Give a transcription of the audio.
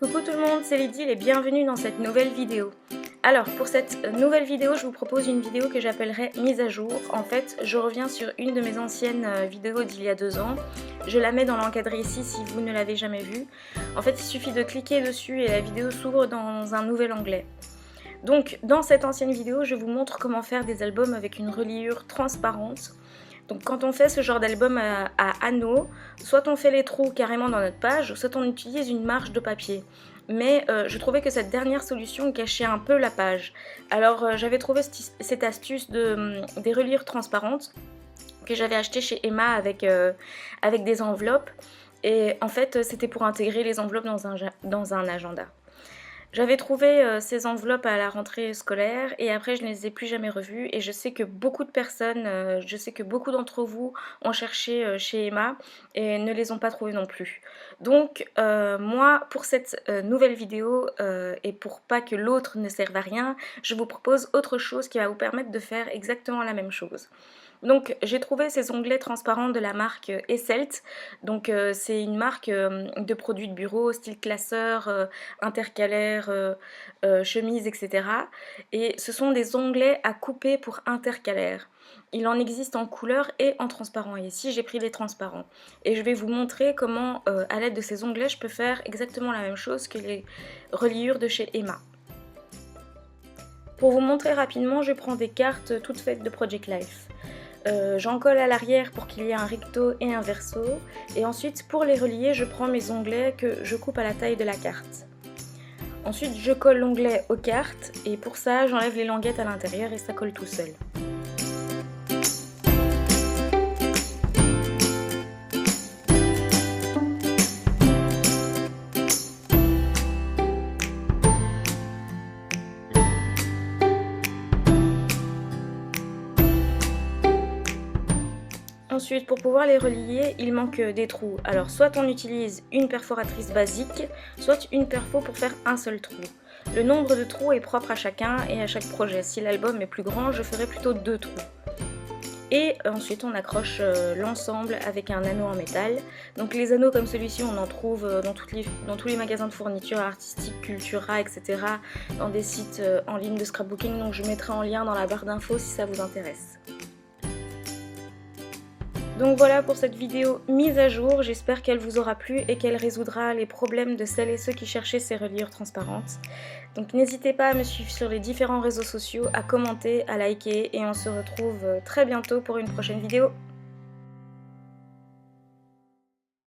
Coucou tout le monde, c'est Lydie et bienvenue dans cette nouvelle vidéo. Alors pour cette nouvelle vidéo, je vous propose une vidéo que j'appellerai mise à jour. En fait, je reviens sur une de mes anciennes vidéos d'il y a 2 ans. Je la mets dans l'encadré ici si vous ne l'avez jamais vue. En fait, il suffit de cliquer dessus et la vidéo s'ouvre dans un nouvel onglet. Donc dans cette ancienne vidéo, je vous montre comment faire des albums avec une reliure transparente. Donc quand on fait ce genre d'album à anneaux, soit on fait les trous carrément dans notre page, soit on utilise une marge de papier. Mais je trouvais que cette dernière solution cachait un peu la page. Alors j'avais trouvé cette astuce des reliures transparentes que j'avais acheté chez Emma avec des enveloppes. Et en fait c'était pour intégrer les enveloppes dans un agenda. J'avais trouvé ces enveloppes à la rentrée scolaire et après je ne les ai plus jamais revues et je sais que beaucoup de personnes, je sais que beaucoup d'entre vous ont cherché chez Emma et ne les ont pas trouvées non plus. Donc moi pour cette nouvelle vidéo et pour pas que l'autre ne serve à rien, je vous propose autre chose qui va vous permettre de faire exactement la même chose. Donc j'ai trouvé ces onglets transparents de la marque Esselt. Donc c'est une marque de produits de bureau, style classeur, intercalaire, chemise, etc. Et ce sont des onglets à couper pour intercalaire. Il en existe en couleur et en transparent. Et ici j'ai pris les transparents. Et je vais vous montrer comment, à l'aide de ces onglets, je peux faire exactement la même chose que les reliures de chez Emma. Pour vous montrer rapidement, je prends des cartes toutes faites de Project Life. J'en colle à l'arrière pour qu'il y ait un recto et un verso. Et ensuite, pour les relier, je prends mes onglets que je coupe à la taille de la carte. Ensuite, je colle l'onglet aux cartes et pour ça, j'enlève les languettes à l'intérieur et ça colle tout seul. Ensuite, pour pouvoir les relier, il manque des trous. Alors, soit on utilise une perforatrice basique, soit une perfo pour faire un seul trou. Le nombre de trous est propre à chacun et à chaque projet. Si l'album est plus grand, je ferai plutôt 2 trous. Et ensuite, on accroche l'ensemble avec un anneau en métal. Donc les anneaux comme celui-ci, on en trouve dans tous les magasins de fourniture artistique, Cultura, etc. Dans des sites en ligne de scrapbooking. Donc je mettrai en lien dans la barre d'infos si ça vous intéresse. Donc voilà pour cette vidéo mise à jour, j'espère qu'elle vous aura plu et qu'elle résoudra les problèmes de celles et ceux qui cherchaient ces reliures transparentes. Donc n'hésitez pas à me suivre sur les différents réseaux sociaux, à commenter, à liker et on se retrouve très bientôt pour une prochaine vidéo.